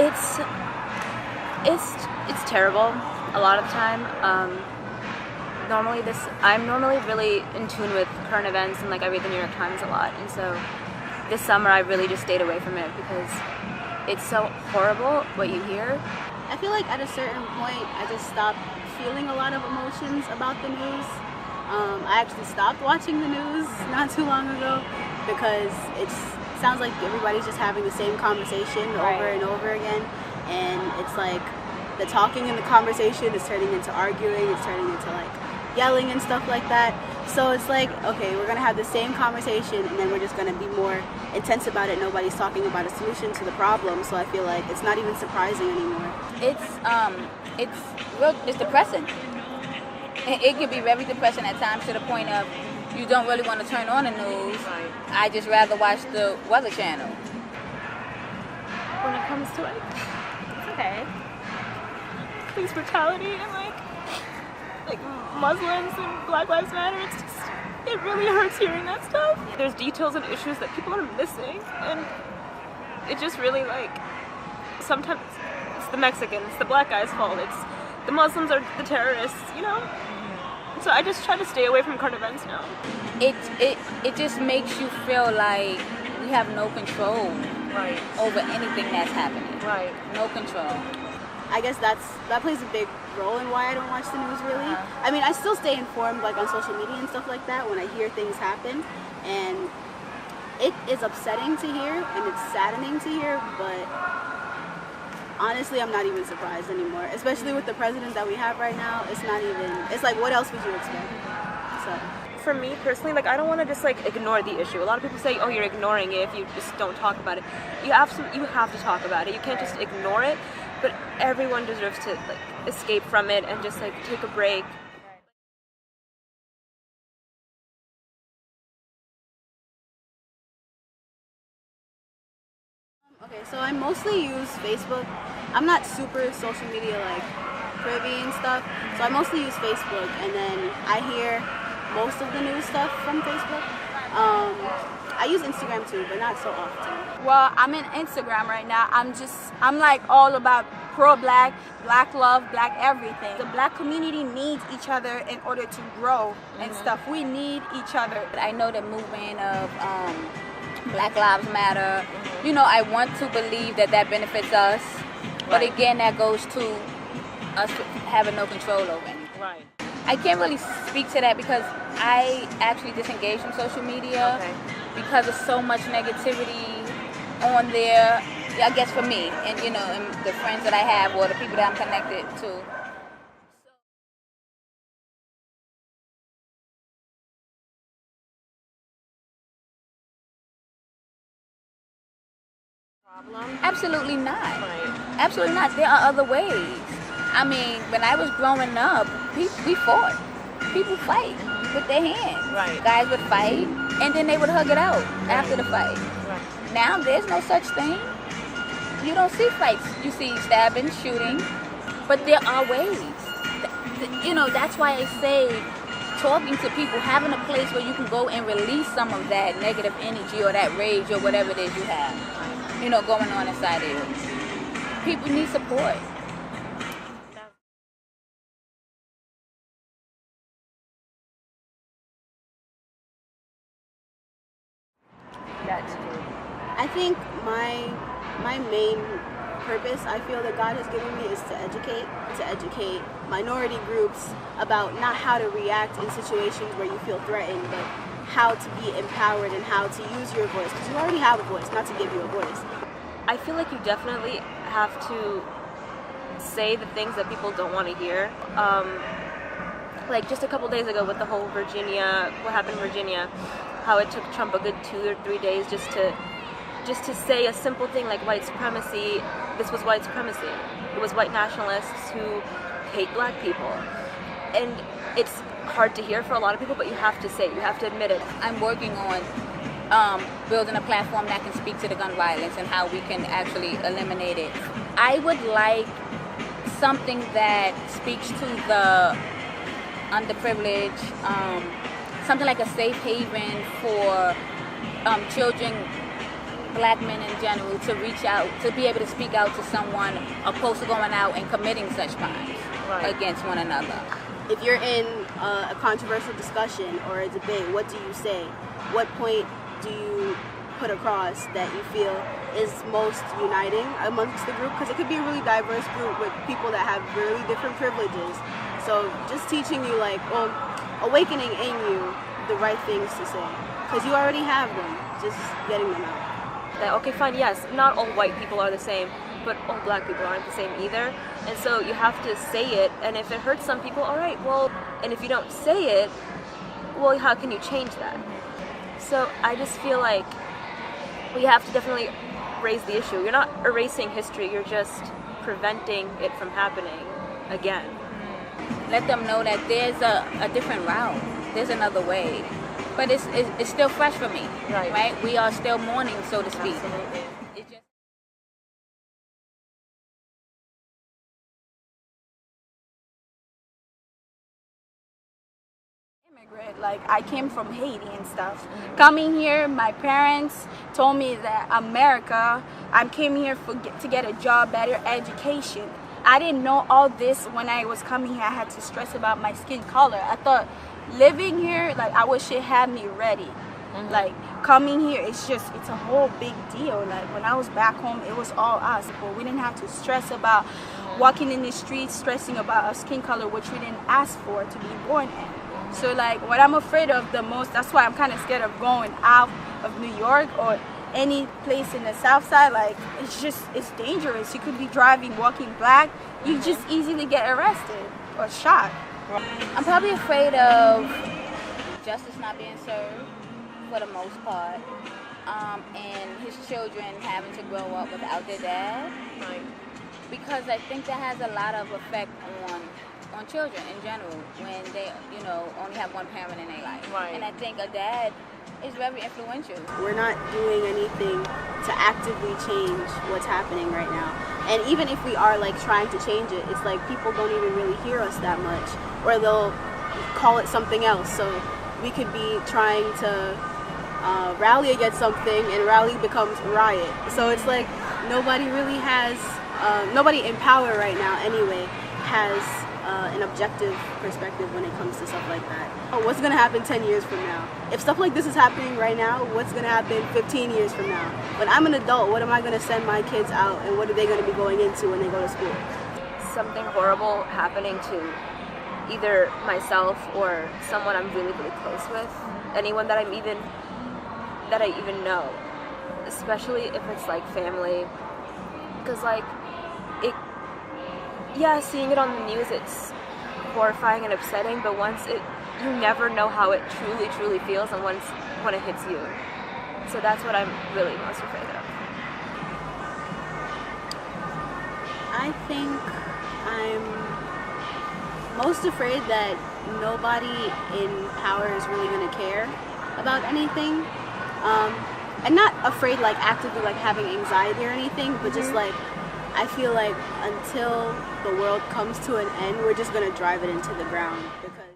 It's it's terrible a lot of the time. I'm normally really in tune with current events, and like I read the New York Times a lot, and so this summer I really just stayed away from it because it's so horrible what you hear. I feel like at a certain point I just stopped feeling a lot of emotions about the news. I actually stopped watching the news not too long ago because it sounds like everybody's just having the same conversation over and over again, and it's like the talking in the conversation is turning into arguing, it's turning into like yelling and stuff like that. So it's like, okay, we're gonna have the same conversation and then we're just gonna be more intense about it. Nobody's talking about a solution to the problem, so I feel like it's not even surprising anymore. It's depressing. It can be very depressing at times to the point of you don't really want to turn on the news. I just rather watch the Weather Channel. When it comes to like, it's okay. Police brutality and like Muslims and Black Lives Matter, it really hurts hearing that stuff. There's details and issues that people are missing, and it just really like, sometimes it's the Mexicans, it's the black guy's fault, it's the Muslims are the terrorists, you know? So I just try to stay away from current events now. It just makes you feel like we have no control over anything that's happening. No control. I guess that plays a big role in why I don't watch the news really. I mean, I still stay informed like on social media and stuff like that when I hear things happen, and it is upsetting to hear and it's saddening to hear, but honestly I'm not even surprised anymore, especially with the president that we have right now. It's like, what else would you expect? So for me personally, like I don't want to just like ignore the issue. A lot of people say, oh, you're ignoring it if you just don't talk about it. You have to talk about it. You can't just ignore it. But everyone deserves to like escape from it and just like take a break. okay, so I mostly use Facebook. I'm not super social media like privy and stuff, so I mostly use Facebook, and then I hear most of the news stuff from Facebook. I use Instagram too, but not so often. Well, I'm in Instagram right now. I'm like all about pro-black, black love, black everything. The black community needs each other in order to grow and stuff. We need each other. I know the movement of Black Lives Matter. You know, I want to believe that benefits us, but again, that goes to us having no control over it. Right. I can't really speak to that because I actually disengage from social media because there's so much negativity on there, I guess for me, and you know, and the friends that I have or the people that I'm connected to. Absolutely not. Absolutely not. There are other ways. I mean, when I was growing up, we fought. People fight with their hands. Guys would fight, and then they would hug it out after the fight. Now there's no such thing. You don't see fights. You see stabbing, shooting, but there are ways. You know, that's why I say talking to people, having a place where you can go and release some of that negative energy or that rage or whatever it is you have, you know, going on inside of you. People need support. That's true. I think my main purpose I feel that God has given me is to educate minority groups about not how to react in situations where you feel threatened, but how to be empowered and how to use your voice, because you already have a voice, not to give you a voice. I feel like you definitely have to say the things that people don't want to hear. Like just a couple days ago with the whole what happened in Virginia, how it took Trump a good 2 or 3 days just to say a simple thing like white supremacy. This was white supremacy. It was white nationalists who hate black people. And it's hard to hear for a lot of people, but you have to say it, you have to admit it. I'm working on building a platform that can speak to the gun violence and how we can actually eliminate it. I would like something that speaks to the underprivileged, something like a safe haven for children, black men in general to reach out, to be able to speak out to someone opposed to going out and committing such crimes against one another. If you're in a controversial discussion or a debate, what do you say? What point do you put across that you feel is most uniting amongst the group? Because it could be a really diverse group with people that have really different privileges. So just teaching you, like, well, awakening in you the right things to say. Because you already have them, just getting them out. That, okay, fine, yes, not all white people are the same, but all black people aren't the same either. And so you have to say it, and if it hurts some people, all right, well, and if you don't say it, well, how can you change that? So I just feel like we have to definitely raise the issue. You're not erasing history, you're just preventing it from happening again. Let them know that there's a different route, there's another way. But it's still fresh for me, right? We are still mourning, so to speak. Absolutely. It just immigrant, like I came from Haiti and stuff. Coming here, my parents told me that America, I came here to get a job, better education. I didn't know all this when I was coming here. I had to stress about my skin color. I thought living here, like, I wish it had me ready. Like, coming here, it's a whole big deal. Like, when I was back home, it was all us. But we didn't have to stress about walking in the streets, stressing about our skin color, which we didn't ask for to be born in. So, like, what I'm afraid of the most, that's why I'm kind of scared of going out of New York or any place in the South Side. Like, it's dangerous. You could be driving, walking black, you just easily get arrested or shot. I'm probably afraid of justice not being served for the most part, and his children having to grow up without their dad. Because I think that has a lot of effect on children in general when they, only have one parent in their life. And I think a dad is very influential. We're not doing anything to actively change what's happening right now. And even if we are, like, trying to change it, it's like people don't even really hear us that much, or they'll call it something else. So we could be trying to rally against something, and rally becomes riot. So it's like nobody really has, nobody in power right now anyway has an objective perspective when it comes to stuff like that. What's going to happen 10 years from now? If stuff like this is happening right now, what's going to happen 15 years from now? When I'm an adult, what am I going to send my kids out, and what are they going to be going into when they go to school? Something horrible happening to either myself or someone I'm really, really close with, anyone that I even know, especially if it's like family, because like seeing it on the news, it's horrifying and upsetting, but you never know how it truly feels and when it hits you. So that's what I'm really most afraid of. I think I'm most afraid that nobody in power is really going to care about anything. And not afraid, like, actively, like, having anxiety or anything, but just, like, I feel like until the world comes to an end, we're just going to drive it into the ground. Because